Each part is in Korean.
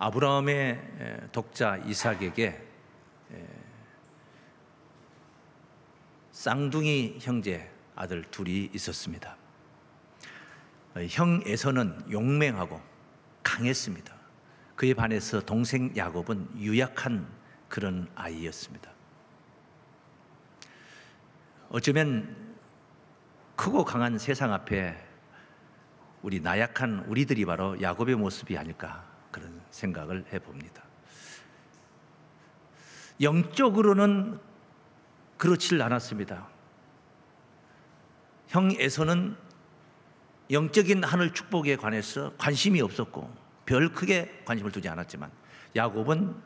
아브라함의 독자 이삭에게 쌍둥이 형제 아들 둘이 있었습니다. 형 에서는 용맹하고 강했습니다. 그에 반해서 동생 야곱은 유약한 그런 아이였습니다. 어쩌면 크고 강한 세상 앞에 우리 나약한 우리들이 바로 야곱의 모습이 아닐까 그런 생각을 해봅니다. 영적으로는 그렇지를 않았습니다. 형 에서는 영적인 하늘 축복에 관해서 관심이 없었고 별 크게 관심을 두지 않았지만, 야곱은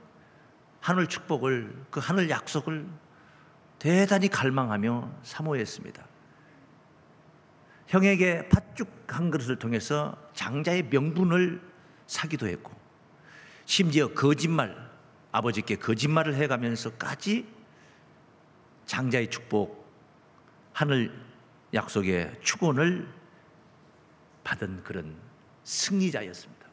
하늘 축복을, 그 하늘 약속을 대단히 갈망하며 사모했습니다. 형에게 팥죽 한 그릇을 통해서 장자의 명분을 사기도 했고, 심지어 아버지께 거짓말을 해가면서까지 장자의 축복, 하늘 약속의 축원을 받은 그런 승리자였습니다.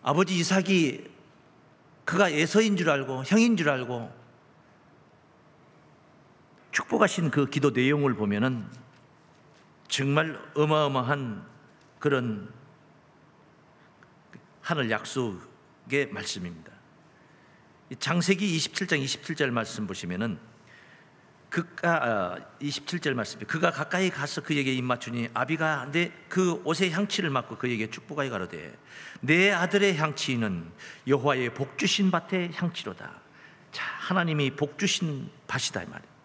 아버지 이삭이 그가 에서인 줄 알고 형인 줄 알고 축복하신 그 기도 내용을 보면은 정말 어마어마한 그런 하늘 약속의 말씀입니다. 창세기 27장 27절 말씀 보시면은 27절 말씀이, 그가 가까이 가서 그에게 입 맞추니 아비가 그 옷의 향취를 맡고 그에게 축복하여 가로되 내 아들의 향취는 여호와의 복 주신 밭의 향취로다. 자, 하나님이 복 주신 밭이다 이 말이에요.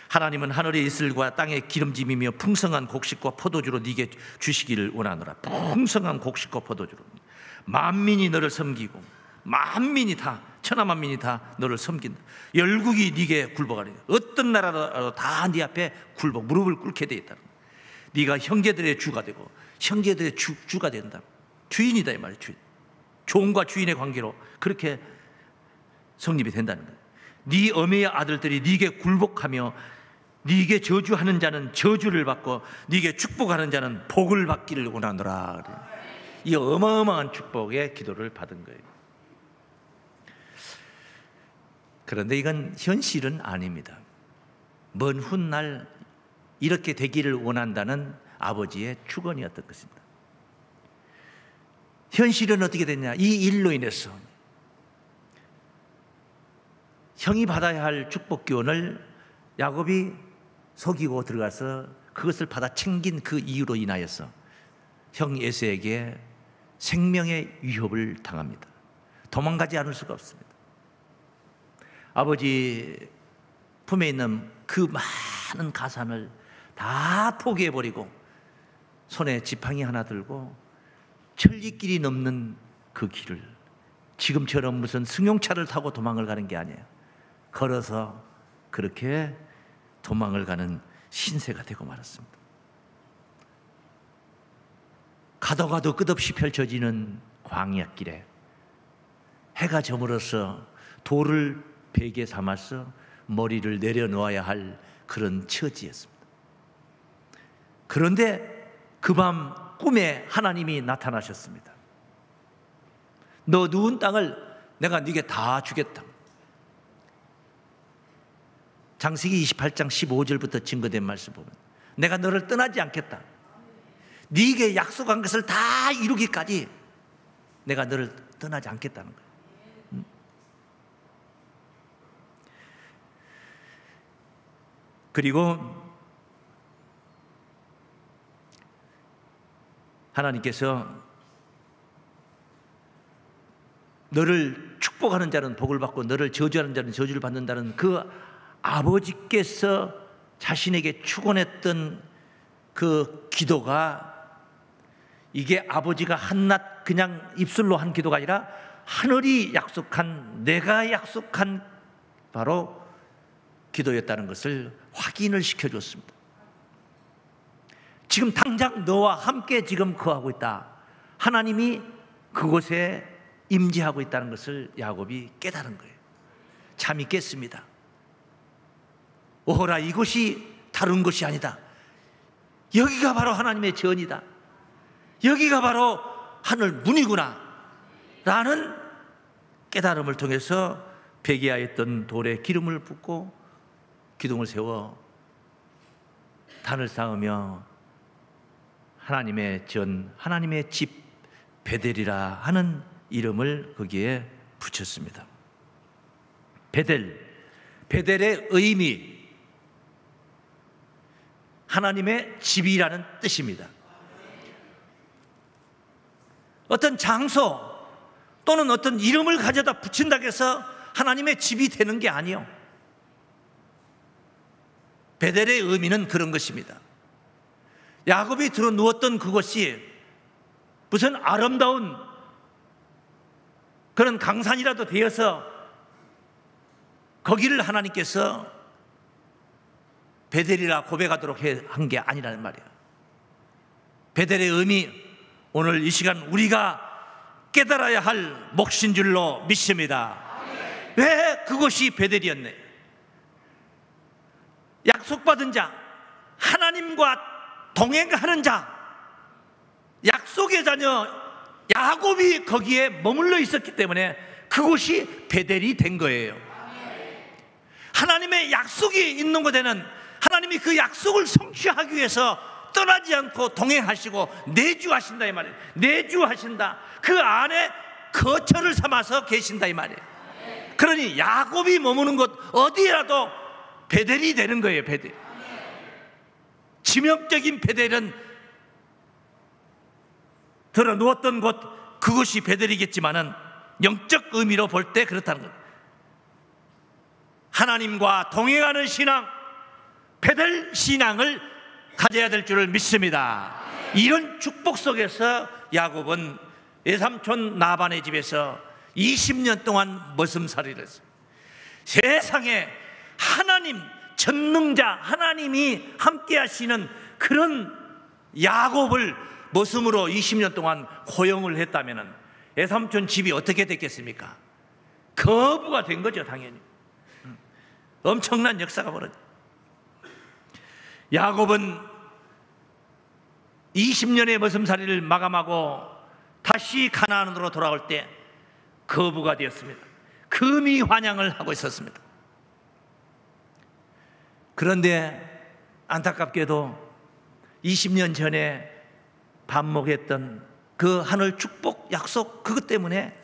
하나님은 하늘의 이슬과 땅의 기름짐이며 풍성한 곡식과 포도주로 네게 주시기를 원하노라. 풍성한 곡식과 포도주로 만민이 너를 섬기고 만민이 다, 천하만민이 다 너를 섬긴다. 열국이 네게 굴복하리. 어떤 나라도 다 네 앞에 무릎을 꿇게 돼 있다. 네가 형제들의 주가 되고 형제들의 주가 된다. 주인이다 이 말이에요. 주인. 종과 주인의 관계로 그렇게 성립이 된다는 거예요. 네 어미의 아들들이 네게 굴복하며 네게 저주하는 자는 저주를 받고 네게 축복하는 자는 복을 받기를 원하노라. 이 어마어마한 축복의 기도를 받은 거예요. 그런데 이건 현실은 아닙니다. 먼 훗날 이렇게 되기를 원한다는 아버지의 축원이었던 것입니다. 현실은 어떻게 됐냐? 이 일로 인해서 형이 받아야 할 축복 기원을 야곱이 속이고 들어가서 그것을 받아 챙긴 그 이유로 인하여서 형 에서에게 생명의 위협을 당합니다. 도망가지 않을 수가 없습니다. 아버지 품에 있는 그 많은 가산을 다 포기해버리고 손에 지팡이 하나 들고 천리길이 넘는 그 길을, 지금처럼 무슨 승용차를 타고 도망을 가는 게 아니에요. 걸어서 그렇게 도망을 가는 신세가 되고 말았습니다. 가도 가도 끝없이 펼쳐지는 광야길에 해가 저물어서 돌을 베개 삼아서 머리를 내려놓아야 할 그런 처지였습니다. 그런데 그 밤 꿈에 하나님이 나타나셨습니다. 너 누운 땅을 내가 네게 다 주겠다. 창세기 28장 15절부터 증거된 말씀 보면 내가 너를 떠나지 않겠다. 네게 약속한 것을 다 이루기까지 내가 너를 떠나지 않겠다는 거예요. 그리고 하나님께서 너를 축복하는 자는 복을 받고 너를 저주하는 자는 저주를 받는다는 그 아버지께서 자신에게 축원했던 그 기도가, 이게 아버지가 한낱 그냥 입술로 한 기도가 아니라 하늘이 약속한, 내가 약속한 바로 기도였다는 것을 확인을 시켜줬습니다. 지금 당장 너와 함께 지금 거하고 있다. 하나님이 그곳에 임재하고 있다는 것을 야곱이 깨달은 거예요. 잠이 깼습니다. 오호라, 이곳이 다른 곳이 아니다. 여기가 바로 하나님의 전이다. 여기가 바로 하늘 문이구나 라는 깨달음을 통해서 베개야에 있던 돌에 기름을 붓고 기둥을 세워 단을 쌓으며 하나님의 집 베델이라 하는 이름을 거기에 붙였습니다. 베델의 의미, 하나님의 집이라는 뜻입니다. 어떤 장소 또는 어떤 이름을 가져다 붙인다고 해서 하나님의 집이 되는 게 아니요. 베델의 의미는 그런 것입니다. 야곱이 들어 누웠던 그곳이 무슨 아름다운 그런 강산이라도 되어서 거기를 하나님께서 베델이라 고백하도록 한 게 아니라는 말이에요. 베델의 의미, 오늘 이 시간 우리가 깨달아야 할 몫인 줄로 믿습니다. 왜 그것이 베델이었네? 약속받은 자, 하나님과 동행하는 자, 약속의 자녀 야곱이 거기에 머물러 있었기 때문에 그곳이 베델이 된 거예요. 하나님의 약속이 있는 곳에는 하나님이 그 약속을 성취하기 위해서 떠나지 않고 동행하시고 내주하신다 이 말이에요. 내주하신다. 그 안에 거처를 삼아서 계신다 이 말이에요. 그러니 야곱이 머무는 곳 어디라도 베델이 되는 거예요. 베델. 치명적인 베델은 들어 누웠던 곳, 그것이 베델이겠지만은 영적 의미로 볼 때 그렇다는 것. 하나님과 동행하는 신앙, 베델 신앙을 가져야 될 줄을 믿습니다. 이런 축복 속에서 야곱은 외삼촌 라반의 집에서 20년 동안 머슴살이를 했어요. 세상에 하나님, 전능자 하나님이 함께 하시는 그런 야곱을 머슴으로 20년 동안 고용을 했다면 외삼촌 집이 어떻게 됐겠습니까? 거부가 된 거죠. 당연히 엄청난 역사가 벌어졌어요. 야곱은 20년의 머슴살이를 마감하고 다시 가나안으로 돌아올 때 거부가 되었습니다. 금이 환영을 하고 있었습니다. 그런데 안타깝게도 20년 전에 반목했던 그 하늘 축복 약속, 그것 때문에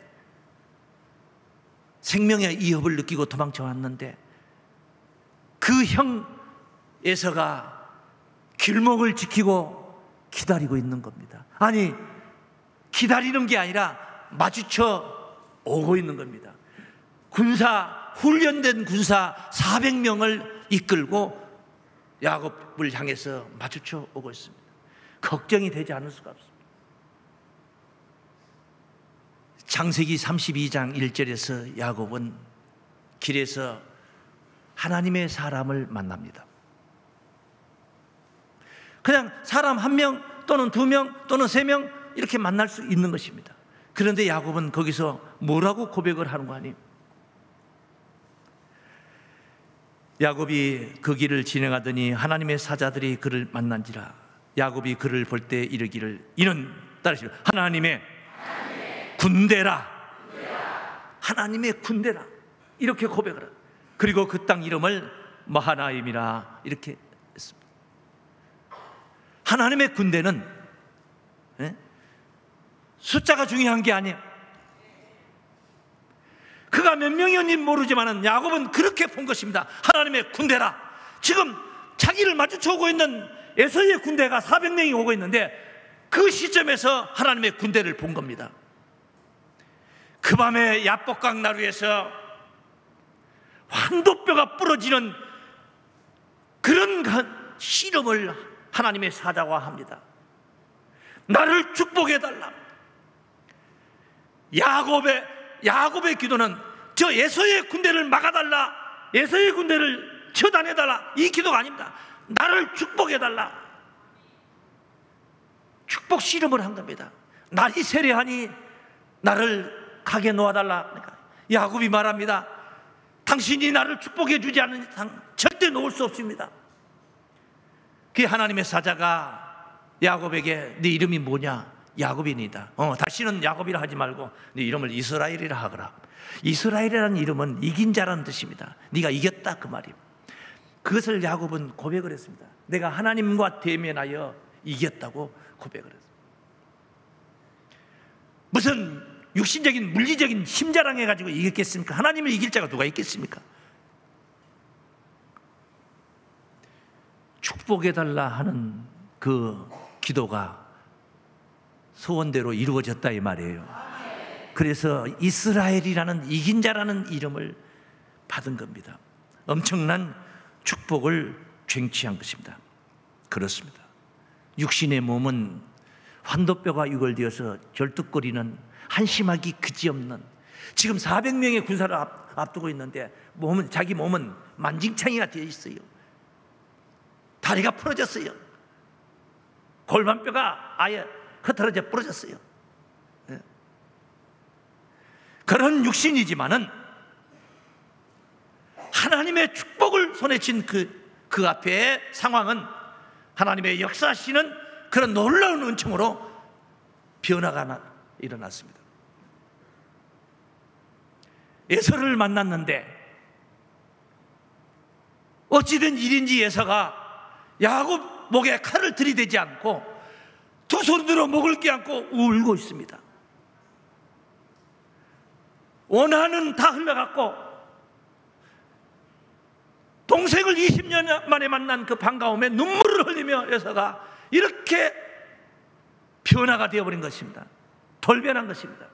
생명의 위협을 느끼고 도망쳐 왔는데 그 형 에서가 길목을 지키고 기다리고 있는 겁니다. 아니, 기다리는 게 아니라 마주쳐 오고 있는 겁니다. 훈련된 군사 400명을 이끌고 야곱을 향해서 마주쳐 오고 있습니다. 걱정이 되지 않을 수가 없습니다. 창세기 32장 1절에서 야곱은 길에서 하나님의 사람을 만납니다. 그냥 사람 한 명 또는 두 명 또는 세 명 이렇게 만날 수 있는 것입니다. 그런데 야곱은 거기서 뭐라고 고백을 하는 거 아니에요? 야곱이 그 길을 진행하더니 하나님의 사자들이 그를 만난지라. 야곱이 그를 볼 때 이르기를, 이는 따르시오, 하나님의 군대라. 하나님의 군대라. 이렇게 고백을 하고, 그리고 그 땅 이름을 마하나임이라 이렇게 했습니다. 하나님의 군대는 숫자가 중요한 게 아니에요. 그가 몇 명이었는지 모르지만 야곱은 그렇게 본 것입니다. 하나님의 군대라. 지금 자기를 마주쳐오고 있는 에서의 군대가 400명이 오고 있는데 그 시점에서 하나님의 군대를 본 겁니다. 그 밤에 야복강 나루에서 환도뼈가 부러지는 그런 씨름을 하나님의 사자와 합니다. 나를 축복해달라. 야곱의 기도는 저 에서의 군대를 막아달라, 에서의 군대를 처단해달라, 이 기도가 아닙니다. 나를 축복해달라. 축복 씨름을 한 겁니다. 날이 세려하니 나를 가게 놓아달라. 그러니까 야곱이 말합니다. 당신이 나를 축복해 주지 않는 이상 절대 놓을 수 없습니다. 그 하나님의 사자가 야곱에게 네 이름이 뭐냐? 야곱이니다. 다시는 야곱이라 하지 말고 네 이름을 이스라엘이라 하거라. 이스라엘이라는 이름은 이긴 자라는 뜻입니다. 네가 이겼다 그 말이에요. 그것을 야곱은 고백을 했습니다. 내가 하나님과 대면하여 이겼다고 고백을 했습니다. 무슨 육신적인 물리적인 힘자랑해 가지고 이겼겠습니까? 하나님을 이길 자가 누가 있겠습니까? 축복해달라 하는 그 기도가 소원대로 이루어졌다 이 말이에요. 그래서 이스라엘이라는 이긴 자라는 이름을 받은 겁니다. 엄청난 축복을 쟁취한 것입니다. 그렇습니다. 육신의 몸은 환도뼈가 유골되어서 절뚝거리는 한심하기 그지없는, 지금 400명의 군사를 앞두고 있는데 자기 몸은 만징창이가 되어 있어요. 다리가 부러졌어요. 골반뼈가 아예 흐트러져 부러졌어요. 그런 육신이지만은 하나님의 축복을 손에 쥔 그 앞에 상황은 하나님의 역사하시는 그런 놀라운 은총으로 변화가 일어났습니다. 에서를 만났는데 어찌된 일인지 에서가 야곱 목에 칼을 들이대지 않고 두 손으로 목을 껴안고 울고 있습니다. 원한은 다 흘러갔고 동생을 20년 만에 만난 그 반가움에 눈물을 흘리며 에서가 이렇게 변화가 되어버린 것입니다. 돌변한 것입니다.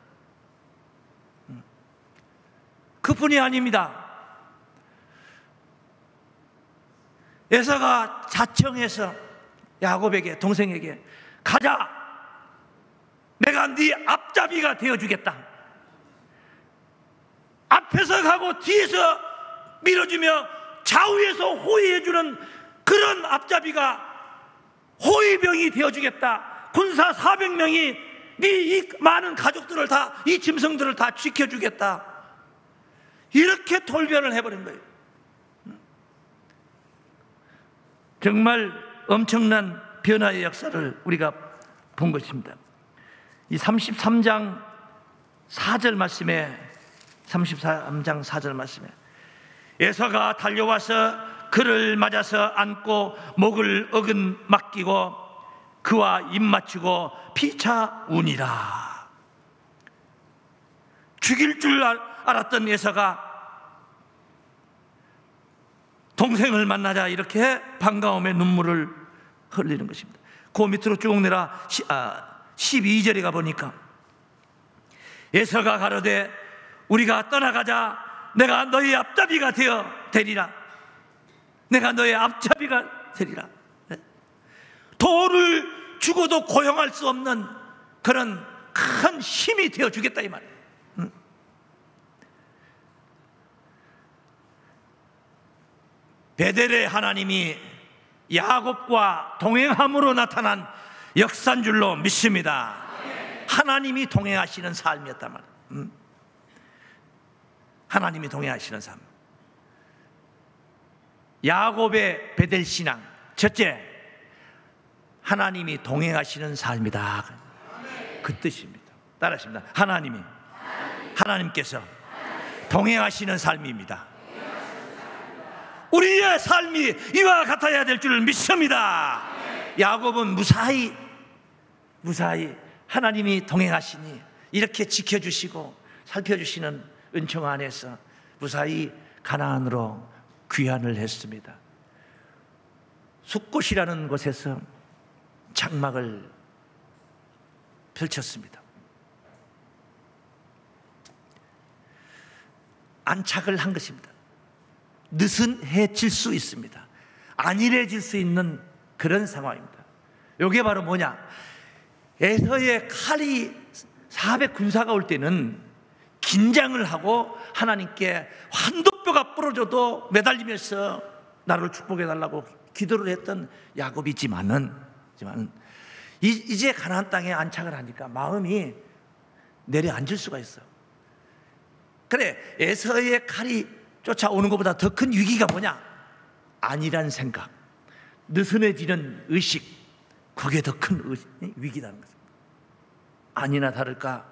그뿐이 아닙니다. 에서가 자청해서 야곱에게, 동생에게 가자, 내가 네 앞잡이가 되어주겠다. 앞에서 가고 뒤에서 밀어주며 좌우에서 호위해주는 그런 앞잡이가 호위병이 되어주겠다. 군사 400명이 네 이 많은 가족들을 다, 이 짐승들을 다 지켜주겠다. 이렇게 돌변을 해버린 거예요. 정말 엄청난 변화의 역사를 우리가 본 것입니다. 이 33장 4절 말씀에, 33장 4절 말씀에 에서가 달려와서 그를 맞아서 안고 목을 어근 맡기고 그와 입 맞추고 피차 우니라. 죽일 줄 알았던 에서가 동생을 만나자 이렇게 반가움에 눈물을 흘리는 것입니다. 그 밑으로 쭉 내려 12절에 가보니까 에서가 가로되 우리가 떠나가자, 내가 너의 앞잡이가 되리라. 내가 너의 앞잡이가 되리라. 돌을 죽어도 고용할 수 없는 그런 큰 힘이 되어주겠다 이 말이에요. 베델의 하나님이 야곱과 동행함으로 나타난 역사인 줄로 믿습니다. 하나님이 동행하시는 삶이었단 말이에요. 하나님이 동행하시는 삶. 야곱의 베델 신앙, 첫째, 하나님이 동행하시는 삶이다. 그 뜻입니다. 따라하십니다. 하나님께서 동행하시는 삶입니다. 우리의 삶이 이와 같아야 될 줄 믿습니다. 야곱은 무사히 하나님이 동행하시니 이렇게 지켜주시고 살펴주시는 은총 안에서 무사히 가나안으로 귀환을 했습니다. 숫곳이라는 곳에서 장막을 펼쳤습니다. 안착을 한 것입니다. 느슨해질 수 있습니다. 안일해질 수 있는 그런 상황입니다. 이게 바로 뭐냐? 에서의 칼이 400 군사가 올 때는 긴장을 하고 하나님께 환도뼈가 부러져도 매달리면서 나를 축복해달라고 기도를 했던 야곱이지만은 이제 가나안 땅에 안착을 하니까 마음이 내려앉을 수가 있어요. 그래, 에서의 칼이 쫓아오는 것보다 더 큰 위기가 뭐냐? 아니란 생각, 느슨해지는 의식, 그게 더 큰 위기라는 것입니다. 아니나 다를까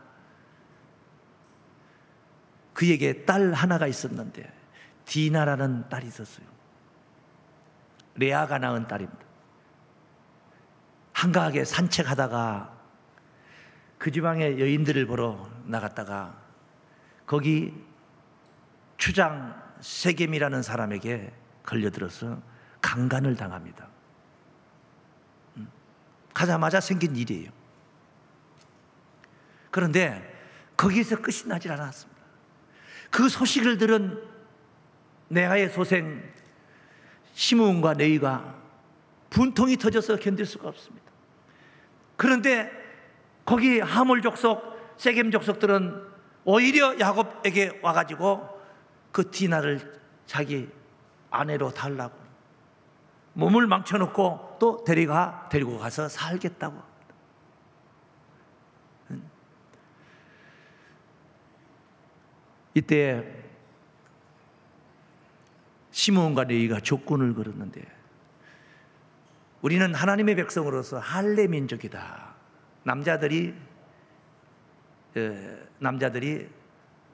그에게 딸 하나가 있었는데 디나라는 딸이 있었어요. 레아가 낳은 딸입니다. 한가하게 산책하다가 그 지방의 여인들을 보러 나갔다가 거기 추장 세겜이라는 사람에게 걸려들어서 강간을 당합니다. 가자마자 생긴 일이에요. 그런데 거기에서 끝이 나질 않았습니다. 그 소식을 들은 레아의 소생 시므온과 레위가 분통이 터져서 견딜 수가 없습니다. 그런데 거기 하몰 족속, 세겜 족속들은 오히려 야곱에게 와가지고 그 디나를 자기 아내로 달라고 몸을 망쳐놓고 또 데리고 가서 살겠다고 합니다. 이때 시므온과 레위가 조건을 걸었는데 우리는 하나님의 백성으로서 할례 민족이다. 남자들이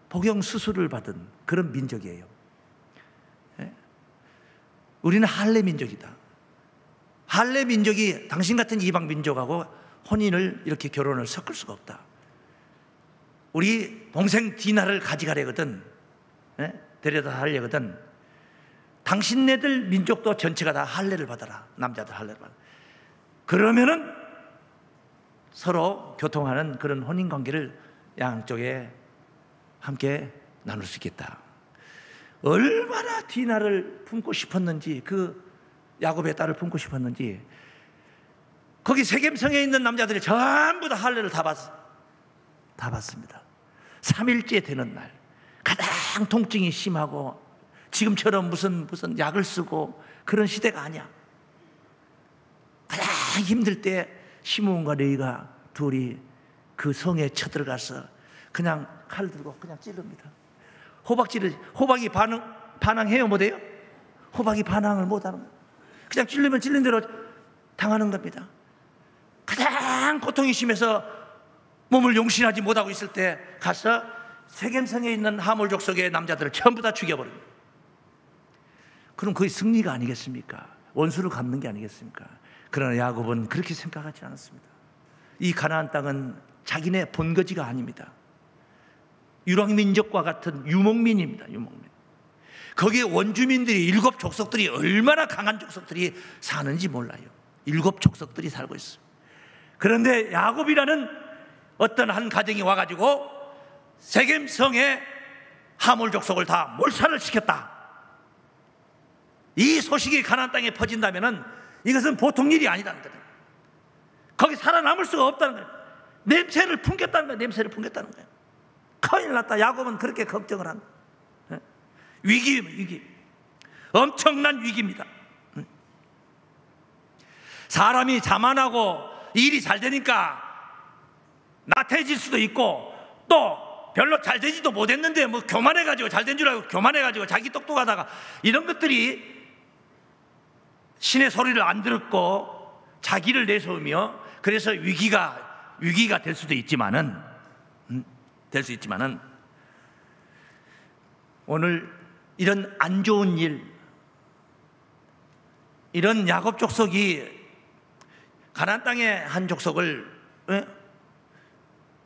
복용 수술을 받은 그런 민족이에요. 우리는 할례 민족이다. 할례 민족이 당신 같은 이방 민족하고 혼인을 이렇게 결혼을 섞을 수가 없다. 우리 동생 디나를 가져가려거든, 데려다 하려거든 당신네들 민족도 전체가 다 할례를 받아라. 남자들 할례를 받아. 그러면은 서로 교통하는 그런 혼인 관계를 양쪽에 함께 나눌 수 있겠다. 얼마나 디나를 품고 싶었는지, 그 야곱의 딸을 품고 싶었는지 거기 세겜성에 있는 남자들이 전부 다 할례를 다 받습니다. 3일째 되는 날 가장 통증이 심하고 지금처럼 무슨 약을 쓰고 그런 시대가 아니야. 가장 힘들 때 시므온과 레위가 둘이 그 성에 쳐들어가서 그냥 칼 들고 그냥 찌릅니다. 호박이 반항해요? 못해요? 호박이 반항을 못하는 거예요. 그냥 찔리면 찔린 대로 당하는 겁니다. 가장 고통이 심해서 몸을 용신하지 못하고 있을 때 가서 세겜성에 있는 하몰 족속의 남자들을 전부 다 죽여버립니다. 그럼 그게 승리가 아니겠습니까? 원수를 갚는 게 아니겠습니까? 그러나 야곱은 그렇게 생각하지 않았습니다. 이 가나안 땅은 자기네 본거지가 아닙니다. 유랑민족과 같은 유목민입니다. 유목민. 거기에 원주민들이 7 족속들이 얼마나 강한 족속들이 사는지 몰라요. 7 족속들이 살고 있어요. 그런데 야곱이라는 어떤 한 가정이 와가지고 세겜성에 하몰 족속을 다 몰살을 시켰다. 이 소식이 가나안 땅에 퍼진다면은 이것은 보통 일이 아니다는 거죠. 거기 살아남을 수가 없다는 거예요. 냄새를 풍겼다는 거예요. 냄새를 풍겼다는 거예요. 큰일 났다. 야곱은 그렇게 걱정을 한다. 위기. 엄청난 위기입니다. 사람이 자만하고 일이 잘 되니까 나태해질 수도 있고 또 별로 잘 되지도 못했는데 뭐 교만해가지고 잘 된 줄 알고 교만해가지고 자기 똑똑하다가 이런 것들이 신의 소리를 안 들었고 자기를 내세우며 그래서 위기가 될 수도 있지만은 오늘 이런 안 좋은 일, 이런 야곱 족속이 가나안 땅의 한 족속을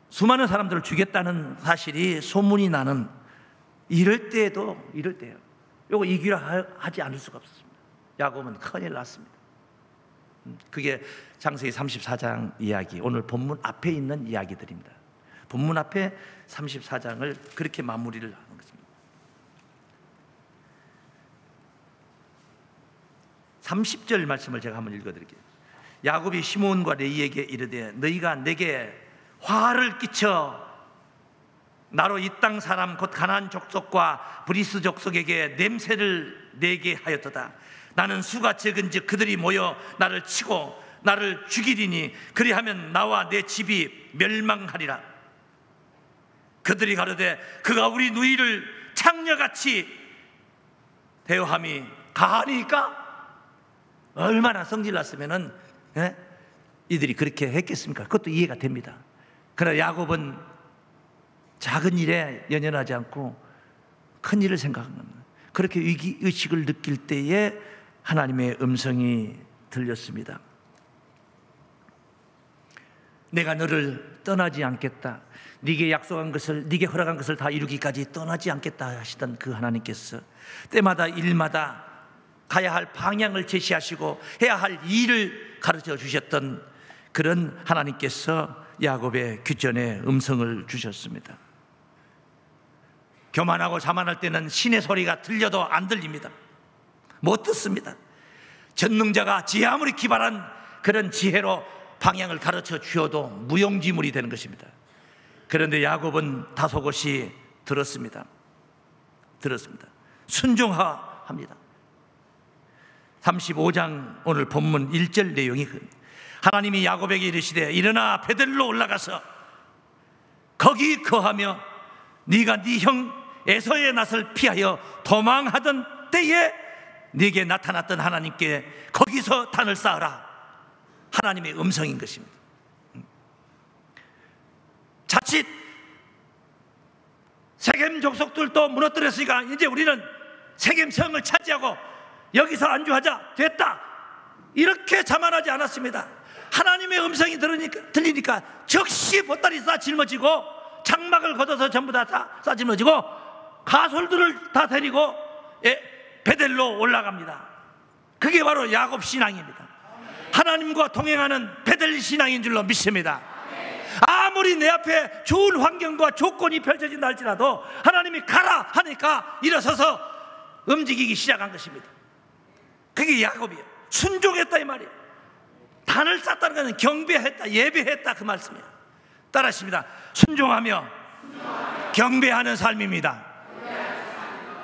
수많은 사람들을 죽였다는 사실이 소문이 나는 이럴 때예요. 이거 이기라 하지 않을 수가 없었습니다. 야곱은 큰일 났습니다. 그게 창세기 34장 이야기, 오늘 본문 앞에 있는 이야기들입니다. 본문 앞에 34장을 그렇게 마무리를 하는 것입니다. 30절 말씀을 제가 한번 읽어드릴게요. 야곱이 시므온과 레위에게 이르되 너희가 내게 화를 끼쳐 나로 이 땅 사람 곧 가나안 족속과 브리스 족속에게 냄새를 내게 하였도다. 나는 수가 적은즉 그들이 모여 나를 치고 나를 죽이리니 그리하면 나와 내 집이 멸망하리라. 그들이 가로되 그가 우리 누이를 창녀같이 대우함이 가하니까. 얼마나 성질났으면은 이들이 그렇게 했겠습니까? 그것도 이해가 됩니다. 그러나 야곱은 작은 일에 연연하지 않고 큰 일을 생각하는, 그렇게 위기의식을 느낄 때에 하나님의 음성이 들렸습니다. 내가 너를 떠나지 않겠다, 네게 약속한 것을, 네게 허락한 것을 다 이루기까지 떠나지 않겠다 하시던 그 하나님께서 때마다 일마다 가야 할 방향을 제시하시고 해야 할 일을 가르쳐 주셨던 그런 하나님께서 야곱의 귀전에 음성을 주셨습니다. 교만하고 자만할 때는 신의 소리가 들려도 안 들립니다. 못 듣습니다. 전능자가 지혜 아무리 기발한 그런 지혜로 방향을 가르쳐 주어도 무용지물이 되는 것입니다. 그런데 야곱은 다소곳이 들었습니다. 순종합니다. 35장 오늘 본문 1절 내용이 하나님이 야곱에게 이르시되 일어나 베델로 올라가서 거기 거하며 네가 네 형 에서의 낯을 피하여 도망하던 때에 네게 나타났던 하나님께 거기서 단을 쌓으라. 하나님의 음성인 것입니다. 자칫 세겜 족속들도 무너뜨렸으니까 이제 우리는 세겜 성을 차지하고 여기서 안주하자, 됐다, 이렇게 자만하지 않았습니다. 하나님의 음성이 들리니까 즉시 보따리 싸 짊어지고 장막을 걷어서 전부 다 싸 짊어지고 가솔들을 다 데리고 베델로 올라갑니다. 그게 바로 야곱 신앙입니다. 하나님과 동행하는 베델 신앙인 줄로 믿습니다. 아무리 내 앞에 좋은 환경과 조건이 펼쳐진다 할지라도 하나님이 가라 하니까 일어서서 움직이기 시작한 것입니다. 그게 야곱이에요. 순종했다 이 말이에요. 단을 쌓다는 것은 경배했다, 예배했다 그 말씀이에요. 따라하십니다. 순종하며 경배하는 삶입니다.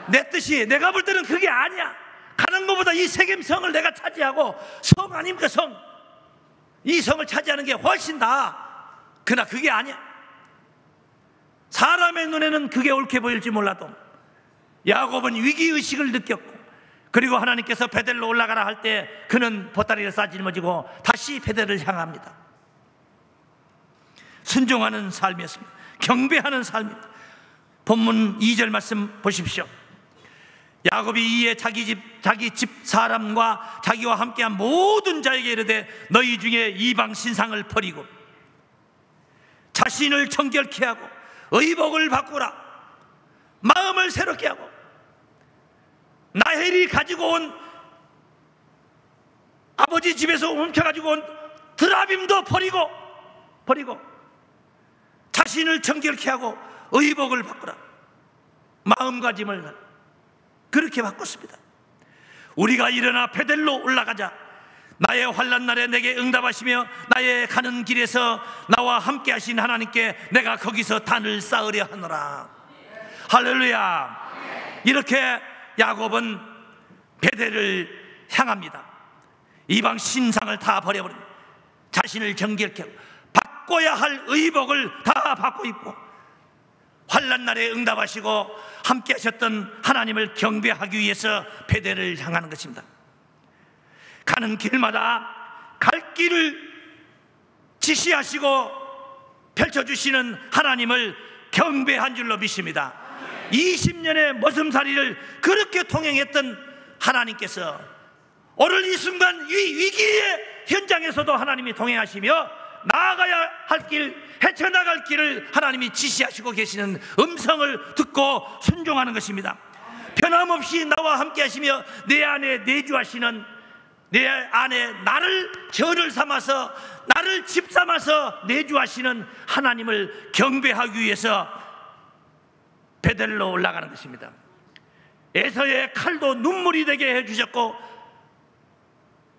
내 뜻이, 내가 볼 때는 그게 아니야. 가는 것보다 이 세겜성을 내가 차지하고, 성 아닙니까 성, 이 성을 차지하는 게 훨씬 나아. 그러나 그게 아니야. 사람의 눈에는 그게 옳게 보일지 몰라도 야곱은 위기의식을 느꼈고, 그리고 하나님께서 베델로 올라가라 할 때 그는 보따리를 싸 짊어지고 다시 베델을 향합니다. 순종하는 삶이었습니다. 경배하는 삶입니다. 본문 2절 말씀 보십시오. 야곱이 이에 자기 집 사람과 자기와 함께한 모든 자에게 이르되 너희 중에 이방 신상을 버리고 자신을 정결케 하고 의복을 바꾸라. 마음을 새롭게 하고 라헬이 가지고 온, 아버지 집에서 훔쳐가지고 온 드라빔도 버리고 자신을 정결케 하고 의복을 바꾸라. 마음가짐을 그렇게 바꿨습니다. 우리가 일어나 베델로 올라가자. 나의 환난 날에 내게 응답하시며 나의 가는 길에서 나와 함께 하신 하나님께 내가 거기서 단을 쌓으려 하노라. 할렐루야. 이렇게 야곱은 베델을 향합니다. 이방 신상을 다 버려버립니다. 자신을 정결케 하고 바꿔야 할 의복을 다 바꿔 입고 환난 날에 응답하시고 함께 하셨던 하나님을 경배하기 위해서 베델을 향하는 것입니다. 가는 길마다 갈 길을 지시하시고 펼쳐주시는 하나님을 경배한 줄로 믿습니다. 20년의 머슴살이를 그렇게 통행했던 하나님께서 오늘 이 순간 이 위기의 현장에서도 하나님이 동행하시며 나아가야 할 길, 헤쳐나갈 길을 하나님이 지시하시고 계시는 음성을 듣고 순종하는 것입니다. 변함없이 나와 함께 하시며 내 안에 내주하시는, 내 안에 나를 전을 삼아서 나를 집 삼아서 내주하시는 하나님을 경배하기 위해서 베델로 올라가는 것입니다. 에서의 칼도 눈물이 되게 해주셨고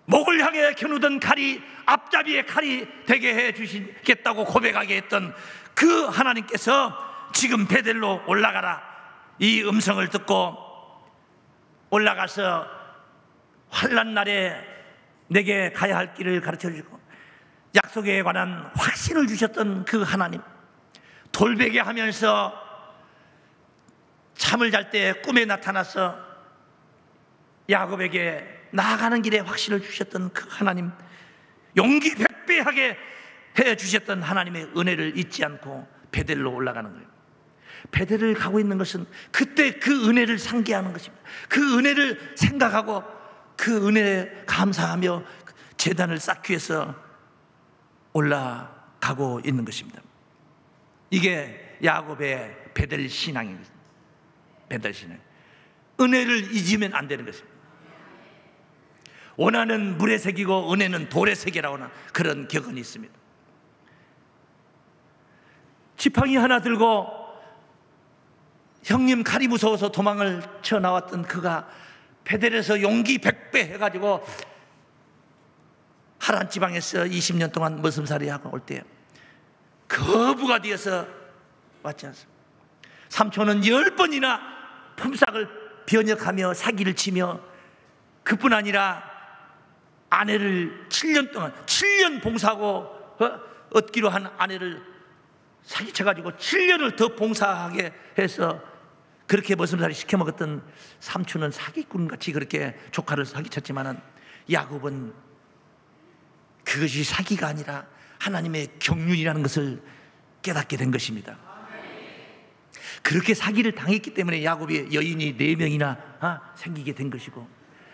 목을 향해 겨누던 칼이 앞잡이의 칼이 되게 해주시겠다고 고백하게 했던 그 하나님께서 지금 베델로 올라가라, 이 음성을 듣고 올라가서 환난 날에 내게 가야 할 길을 가르쳐 주시고 약속에 관한 확신을 주셨던 그 하나님, 돌베개 하면서 잠을 잘 때 꿈에 나타나서 야곱에게 나아가는 길에 확신을 주셨던 그 하나님, 용기 백배하게 해 주셨던 하나님의 은혜를 잊지 않고 베델로 올라가는 거예요. 베델을 가고 있는 것은 그때 그 은혜를 상기하는 것입니다. 그 은혜를 생각하고 그 은혜에 감사하며 제단을 쌓기 위해서 올라가고 있는 것입니다. 이게 야곱의 베델 신앙입니다. 베델 신앙. 은혜를 잊으면 안 되는 것입니다. 원하는 물에 새기고 은혜는 돌에 새기라고 하는 그런 격언이 있습니다. 지팡이 하나 들고 형님 칼이 무서워서 도망을 쳐 나왔던 그가 베델에서 용기 100배 해가지고 하란 지방에서 20년 동안 머슴살이하고 올 때 거부가 되어서 왔지 않습니까? 삼촌은 10번이나 품삯을 변역하며 사기를 치며 그뿐 아니라 아내를 7년 동안 7년 봉사하고 얻기로 한 아내를 사기쳐가지고 7년을 더 봉사하게 해서 그렇게 머슴살이 시켜먹었던 삼촌은 사기꾼같이 그렇게 조카를 사기쳤지만은 야곱은 그것이 사기가 아니라 하나님의 경륜이라는 것을 깨닫게 된 것입니다. 그렇게 사기를 당했기 때문에 야곱이 여인이 4명이나 생기게 된 것이고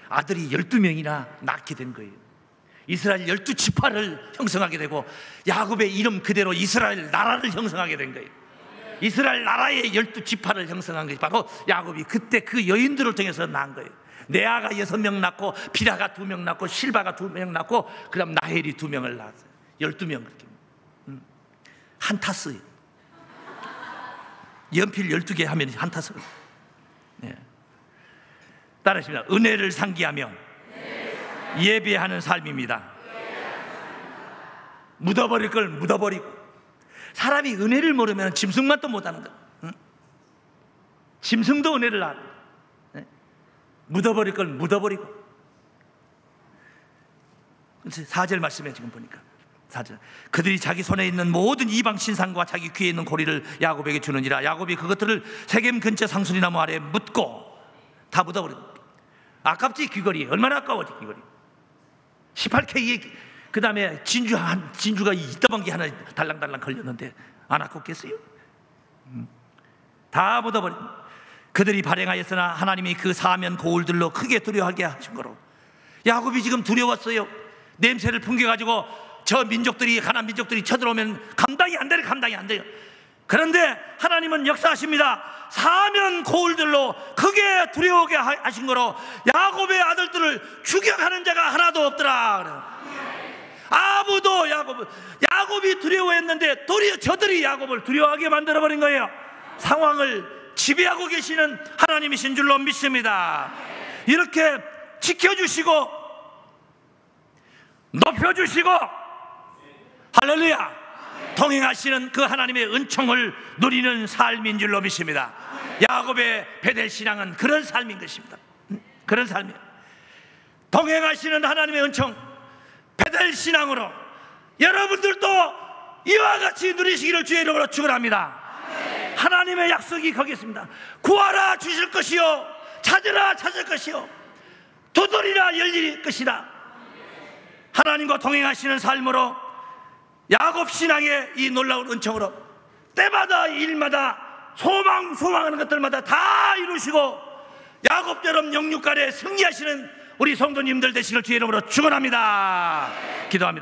아들이 12명이나 낳게 된 거예요. 이스라엘 12지파를 형성하게 되고 야곱의 이름 그대로 이스라엘 나라를 형성하게 된 거예요. 이스라엘 나라의 12지파를 형성한 것이 바로 야곱이 그때 그 여인들을 통해서 낳은 거예요. 레아가 6명 낳고 비라가 2명 낳고 실바가 2명 낳고 그 다음 나헬이 2명을 낳았어요. 12명 그렇게. 한 타스. 연필 12개 하면 한 타스. 네. 따라하십니다. 은혜를 상기하며 예배하는 삶입니다. 묻어버릴 걸 묻어버리고. 사람이 은혜를 모르면 짐승만 또 못하는 거예요. 짐승도 은혜를 알아요. 묻어버릴 걸 묻어버리고. 4절 말씀에 지금 보니까 4절. 그들이 자기 손에 있는 모든 이방 신상과 자기 귀에 있는 고리를 야곱에게 주느니라. 야곱이 그것들을 세겜 근처 상수리나무 아래 묻고 다 묻어버리고. 아깝지 귀걸이. 얼마나 아까워지 귀걸이. 18K에 그 다음에 진주가 이따방기 하나 달랑달랑 걸렸는데 안 아깝겠어요? 다 묻어버리고. 그들이 발행하였으나 하나님이 그 사면 고울들로 크게 두려워하게 하신 거로. 야곱이 지금 두려웠어요. 냄새를 풍겨가지고 저 민족들이 가나안 민족들이 쳐들어오면 감당이 안 돼요. 그런데 하나님은 역사하십니다. 사면 고울들로 크게 두려워하게 하신 거로 야곱의 아들들을 죽여가는 자가 하나도 없더라. 아무도 야곱이 두려워했는데 도리어 저들이 야곱을 두려워하게 만들어버린 거예요. 상황을 지배하고 계시는 하나님이신 줄로 믿습니다. 이렇게 지켜주시고 높여주시고 할렐루야 동행하시는 그 하나님의 은총을 누리는 삶인 줄로 믿습니다. 야곱의 베델 신앙은 그런 삶인 것입니다. 그런 삶이에요. 동행하시는 하나님의 은총 베델 신앙으로 여러분들도 이와 같이 누리시기를 주의 이름으로 축원합니다. 하나님의 약속이 거기 있습니다. 구하라 주실 것이요 찾으라 찾을 것이요 두드리라 열릴 것이다. 하나님과 동행하시는 삶으로 야곱 신앙의 이 놀라운 은총으로 때마다 일마다 소망하는 것들마다 다 이루시고 야곱처럼 영육간에 승리하시는 우리 성도님들 되시길 주의 이름으로 축원합니다. 기도합니다.